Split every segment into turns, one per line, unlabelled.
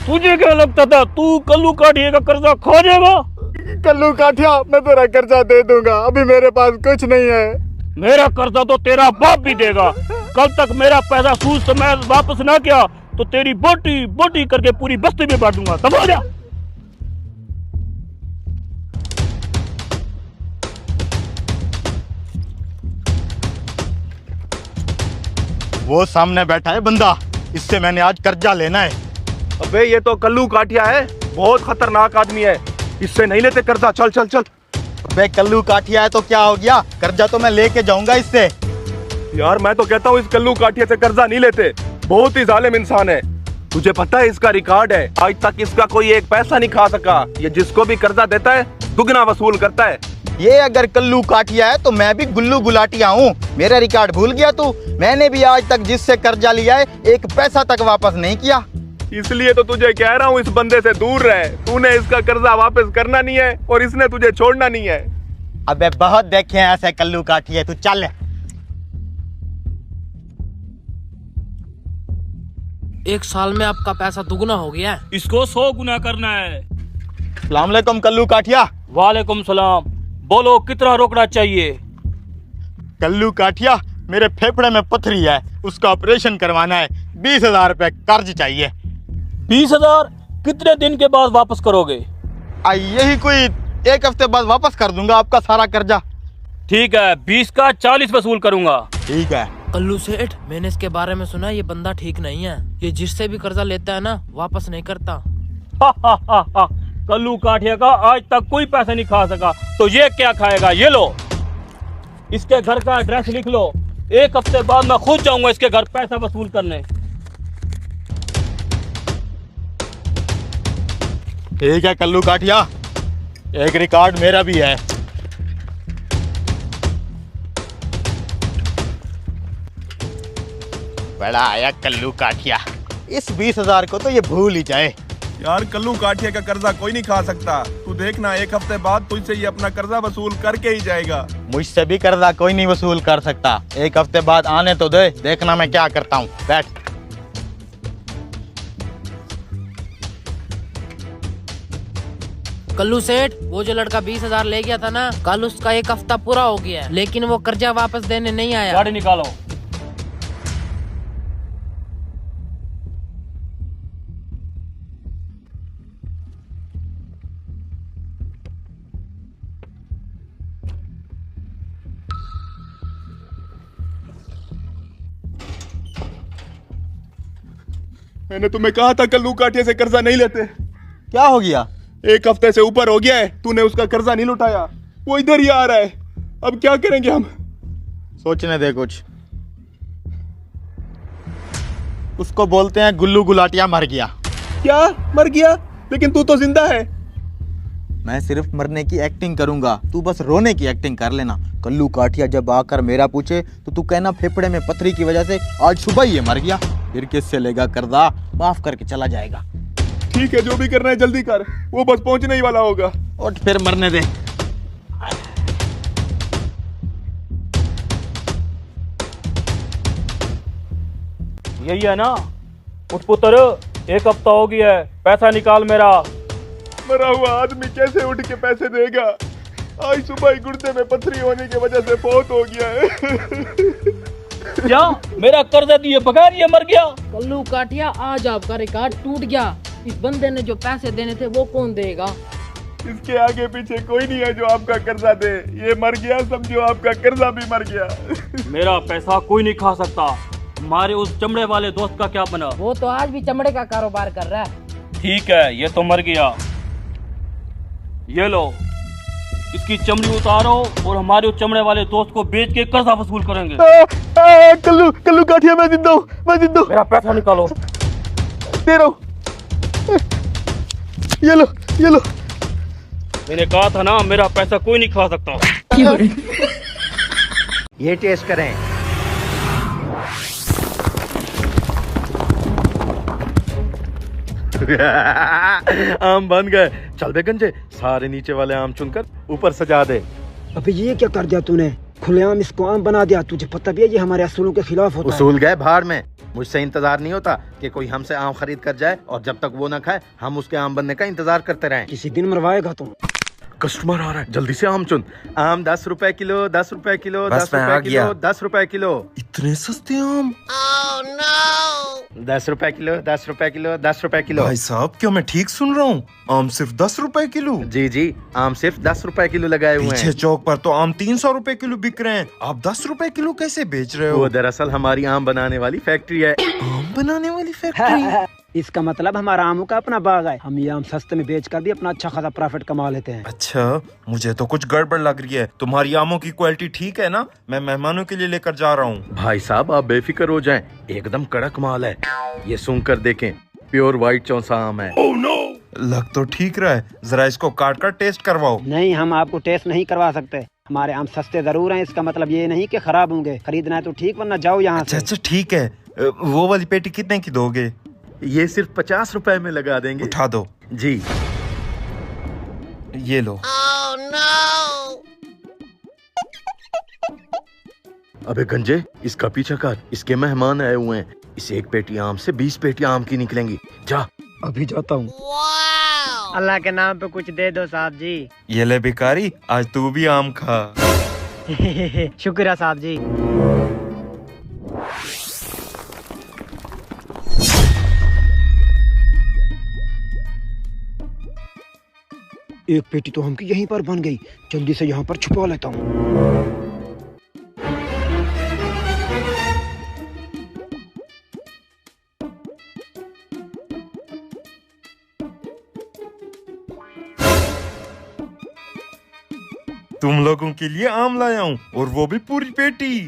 तुझे क्या लगता था तू कल्लू काठिया का कर्जा खा जाएगा?
कल्लू काठिया, मैं तेरा कर्जा दे दूंगा, अभी मेरे पास कुछ नहीं है।
मेरा कर्जा तो तेरा बाप भी देगा। कल तक मेरा पैसा सूद समेत वापस ना किया तो तेरी बोटी बोटी करके पूरी बस्ती में बांटूंगा, समझ जा।
वो सामने बैठा है बंदा, इससे मैंने आज कर्जा लेना है।
अबे ये तो कल्लू काठिया है, बहुत खतरनाक आदमी है, इससे नहीं लेते कर्जा। चल चल चल।
अबे कल्लू काठिया है तो क्या हो गया, कर्जा तो मैं लेके जाऊंगा इससे।
यार मैं तो कहता हूँ इस कल्लू काठिया से कर्जा नहीं लेते, बहुत ही जालिम इंसान है। तुझे पता है इसका रिकॉर्ड है, आज तक इसका कोई एक पैसा नहीं खा सका। ये जिसको भी कर्जा देता है दुगना वसूल करता है।
ये अगर कल्लू काठिया है तो मैं भी गुल्लू गुलाटिया हूँ। मेरा रिकॉर्ड भूल गया तू? मैंने भी आज तक जिससे कर्जा लिया है एक पैसा तक वापस नहीं किया।
इसलिए तो तुझे कह रहा हूँ इस बंदे से दूर रहे। तूने इसका कर्जा वापस करना नहीं है और इसने तुझे छोड़ना नहीं है।
अबे बहुत देखे हैं ऐसे कल्लू काठिया, तू चल।
एक साल में आपका पैसा दुगना हो गया है।
इसको 100 गुना करना है।
अस्सलाम वालेकुम कल्लू काठिया।
वालेकुम सलाम। बोलो कितना रोकना चाहिए?
कल्लू काठिया, मेरे फेफड़े में पथरी है, उसका ऑपरेशन करवाना है, 20,000 रुपए कर्ज चाहिए।
20,000 कितने दिन के बाद वापस करोगे?
यही कोई 1 हफ्ते बाद वापस कर दूंगा आपका सारा कर्जा।
ठीक है, 20 का 40 वसूल करूंगा।
ठीक है।
कल्लू सेठ, मैंने इसके बारे में सुना, ये बंदा ठीक नहीं है। ये जिससे भी कर्जा लेता है ना वापस नहीं करता।
कल्लू काठिया का आज तक कोई पैसा नहीं खा सका तो ये क्या खाएगा? ये लो, इसके घर का एड्रेस लिख लो। 1 हफ्ते बाद मैं खुद जाऊंगा इसके घर पैसा वसूल करने।
ठीक है कल्लू काठिया, एक रिकॉर्ड मेरा भी है। बड़ा आया कल्लू काठिया, इस 20,000 को तो ये भूल ही जाए।
यार कल्लू काठिया का कर्जा कोई नहीं खा सकता। तू देखना 1 हफ्ते बाद तुझसे ये अपना कर्जा वसूल करके ही जाएगा।
मुझसे भी कर्जा कोई नहीं वसूल कर सकता। 1 हफ्ते बाद आने तो दे, देखना मैं क्या करता हूँ। बैठ।
कल्लू सेठ, वो जो लड़का 20,000 ले गया था ना, कल उसका 1 हफ्ता पूरा हो गया है, लेकिन वो कर्जा वापस देने नहीं आया।
गाड़ी निकालो।
मैंने तुम्हें कहा था कल्लू काठिया से कर्जा नहीं लेते।
क्या हो गया?
1 हफ्ते से ऊपर हो गया है, तूने उसका कर्जा नहीं लुटाया। वो इधर ही आ रहा है, अब क्या करेंगे हम?
सोचने दे कुछ। उसको बोलते हैं गुल्लू गुलाटिया मर गया।
क्या मर गया? लेकिन तू तो जिंदा है।
मैं सिर्फ मरने की एक्टिंग करूंगा, तू बस रोने की एक्टिंग कर लेना। कल्लू काठिया जब आकर मेरा पूछे तो तू कहना फेफड़े में पथरी की वजह से आज सुबह ही ये मर गया। फिर किससे लेगा कर्जा, माफ करके चला जाएगा।
ठीक है, जो भी करना है जल्दी कर, वो बस पहुंचने ही वाला होगा।
उठ, फिर मरने दे।
यही है ना? उठ पुत्र, 1 हफ्ता हो गया है, पैसा निकाल मेरा।
मरा हुआ आदमी कैसे उठ के पैसे देगा? आज सुबह ही गुर्दे में पथरी होने की वजह से फौत हो गया है।
क्या मेरा कर्जा दिए बगैर ये मर गया?
कल्लू काठिया, आज आपका रिकॉर्ड टूट गया। इस बंदे ने जो पैसे देने थे वो कौन देगा?
इसके आगे पीछे कोई नहीं है जो आपका कर्जा दे। ये मर गया, समझो आपका कर्जा भी मर गया।
मेरा पैसा कोई नहीं खा सकता। हमारे उस चमड़े वाले दोस्त का क्या बना?
वो तो आज भी चमड़े का कारोबार कर रहा है।
ठीक है, ये तो मर गया। ये लो, इसकी चमड़ी उतारो और हमारे उस चमड़े वाले दोस्त को बेच के कर्जा वसूल करेंगे।
कल्लू काठिया, मैं जिंदा हूँ, मैं जिंदा हूँ।
मेरा पैसा निकालो।
दे रहा हूँ। ये लो, ये लो।
मैंने कहा था ना, मेरा पैसा कोई नहीं खा सकता।
ये टेस्ट करें।
आम बन गए। चल दे गंजे, सारे नीचे वाले आम चुनकर ऊपर सजा दे।
अबे ये क्या कर दिया तूने? खुलेआम इसको आम बना दिया। तुझे पता भी है ये हमारे असूलों के खिलाफ होता है।
उसूल गए भाड़ में। मुझसे इंतजार नहीं होता कि कोई हमसे आम खरीद कर जाए और जब तक वो ना खाए हम उसके आम बनने का इंतजार करते रहें।
किसी दिन मरवाएगा तुम।
कस्टमर आ रहा है, जल्दी से आम चुन।
आम 10 रुपए किलो, 10 रुपए किलो,
बस
10
मैं आ
रुपए
गया।
किलो, 10 रुपए किलो,
इतने सस्ते आम।
10 रुपए किलो, 10 रुपए किलो, 10 रुपए किलो।
भाई साहब क्या मैं ठीक सुन रहा हूँ? आम सिर्फ 10 रुपए किलो?
जी जी, आम सिर्फ 10 रुपए किलो लगाए हुए
पीछे
हैं।
चौक पर तो आम 300 रुपए किलो बिक रहे हैं, आप 10 रुपए किलो कैसे बेच रहे हो?
वो दरअसल हमारी आम बनाने वाली फैक्ट्री है।
आम बनाने वाली फैक्ट्री?
इसका मतलब हमारा आमों का अपना बाग है। हम ये आम सस्ते में बेचकर भी अपना अच्छा खासा प्रॉफिट कमा लेते हैं।
अच्छा, मुझे तो कुछ गड़बड़ लग रही है। तुम्हारी आमों की क्वालिटी ठीक है ना? मैं मेहमानों के लिए लेकर जा रहा हूँ।
भाई साहब आप बेफिक्र हो जाएं, एकदम कड़क माल है। ये सूंघ कर देखें, प्योर व्हाइट चौसा आम है।
लग तो ठीक रहा है, जरा इसको काट कर टेस्ट करवाओ।
नहीं, हम आपको टेस्ट नहीं करवा सकते। हमारे आम सस्ते जरूर हैं, इसका मतलब ये नहीं कि खराब होंगे। खरीदना है तो ठीक, वरना जाओ यहाँ
अच्छा
से।
अच्छा ठीक है। वो वाली पेटी कितने की दोगे?
ये सिर्फ 50 रुपए में लगा देंगे।
उठा दो।
जी।
ये लो।
अबे गंजे, इसका पीछा कर, इसके मेहमान आए हुए हैं। इस एक पेटी आम से 20 पेटी आम की निकलेंगी। जा।
अभी जाता हूँ।
अल्लाह के नाम पे कुछ दे दो साहब जी।
ये ले भिखारी, आज तू भी आम खा।
शुक्रिया साहब जी।
एक पेटी तो हमकी यहीं पर बन गई। जल्दी से यहाँ पर छुपा लेता हूँ।
तुम लोगों के लिए आम लाया हूँ और वो भी पूरी पेटी।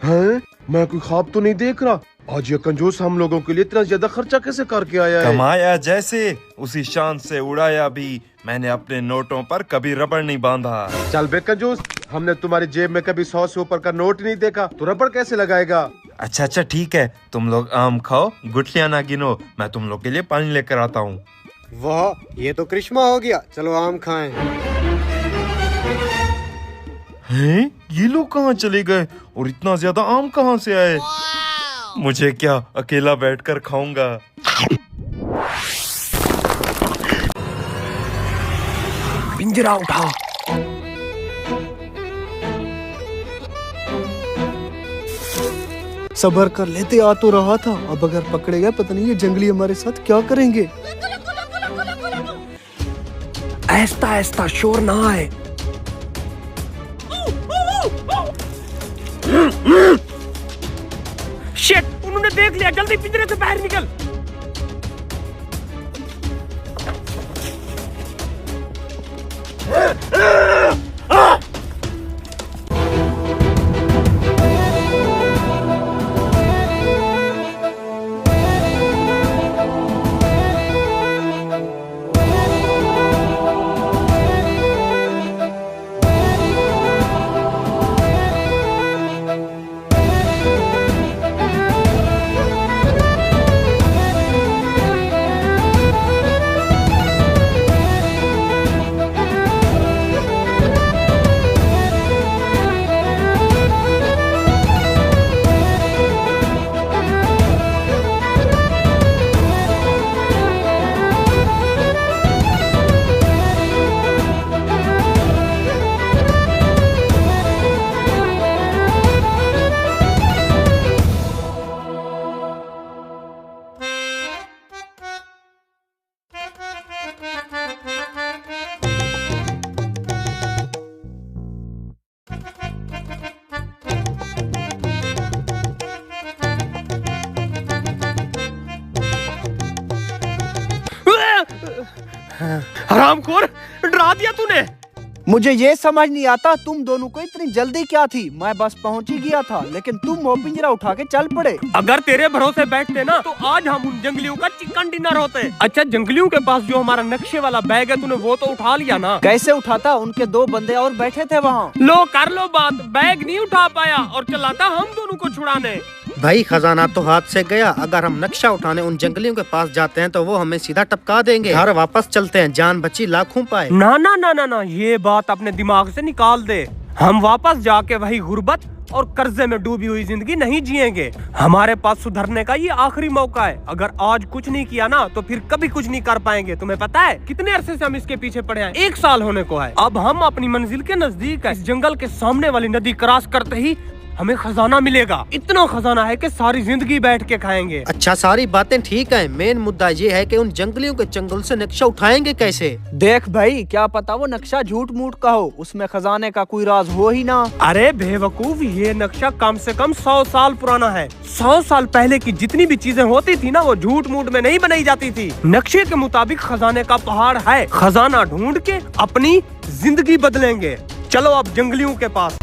हैं? मैं कोई ख्वाब तो नहीं देख रहा। आज ये कंजूस हम लोगों के लिए इतना ज्यादा खर्चा कैसे करके आया है?
कमाया जैसे उसी शान से उड़ाया भी। मैंने अपने नोटों पर कभी रबड़ नहीं बांधा।
चल बे कंजूस, हमने तुम्हारी जेब में कभी 100 से ऊपर का नोट नहीं देखा, तो रबड़ कैसे लगाएगा?
अच्छा अच्छा ठीक है, तुम लोग आम खाओ, गुठलियां ना गिनो। मैं तुम लोग के लिए पानी लेकर आता हूँ।
वाह, ये तो करिश्मा हो गया। चलो आम खाएं।
हैं? ये लोग कहाँ चले गए और इतना ज्यादा आम कहाँ से आए? मुझे क्या, अकेला बैठकर खाऊंगा।
पिंजरा उठा।
सबर कर लेते आ तो रहा था, अब अगर पकड़े गए पता नहीं ये जंगली हमारे साथ क्या करेंगे।
ऐसा ऐसा शोर ना आए।
शिट, उन्होंने देख लिया। जल्दी पिंजरे से बाहर निकल।
हरामखोर, डरा दिया तूने।
मुझे ये समझ नहीं आता तुम दोनों को इतनी जल्दी क्या थी। मैं बस पहुंच ही गया था, लेकिन तुम वो पिंजरा उठा के चल पड़े।
अगर तेरे भरोसे बैठते ना तो आज हम उन जंगलियों का चिकन डिनर होते। अच्छा, जंगलियों के पास जो हमारा नक्शे वाला बैग है तूने वो तो उठा लिया ना?
कैसे उठाता? उनके 2 बंदे और बैठे थे वहाँ।
लो कर लो बात। बैग नहीं उठा पाया और चलाता हम दोनों को छुड़ाने।
भाई खजाना तो हाथ से गया। अगर हम नक्शा उठाने उन जंगलियों के पास जाते हैं तो वो हमें सीधा टपका देंगे। घर वापस चलते हैं, जान बची लाखों पाए।
ना ना ना ना ना, ये बात अपने दिमाग से निकाल दे।
हम वापस जाके वही गुर्बत और कर्जे में डूबी हुई जिंदगी नहीं जिएंगे। हमारे पास सुधरने का ये आखिरी मौका है। अगर आज कुछ नहीं किया ना तो फिर कभी कुछ नहीं कर पाएंगे। तुम्हें पता है कितने अरसे से हम इसके पीछे पड़े हैं? 1 साल होने को है। अब हम अपनी मंजिल के नजदीक है। इस जंगल के सामने वाली नदी क्रॉस करते ही हमें खजाना मिलेगा। इतना खजाना है कि सारी जिंदगी बैठ के खाएंगे।
अच्छा, सारी बातें ठीक है, मेन मुद्दा ये है कि उन जंगलियों के चंगुल से नक्शा उठाएंगे कैसे?
देख भाई, क्या पता वो नक्शा झूठ मूठ का हो, उसमें खजाने का कोई राज हो ही ना।
अरे बेवकूफ, ये नक्शा कम से कम 100 साल पुराना है। 100 साल पहले की जितनी भी चीजें होती थी ना, वो झूठ मूठ में नहीं बनाई जाती थी। नक्शे के मुताबिक खजाने का पहाड़ है। खजाना ढूंढ के अपनी जिंदगी बदलेंगे। चलो अब जंगलियों के पास।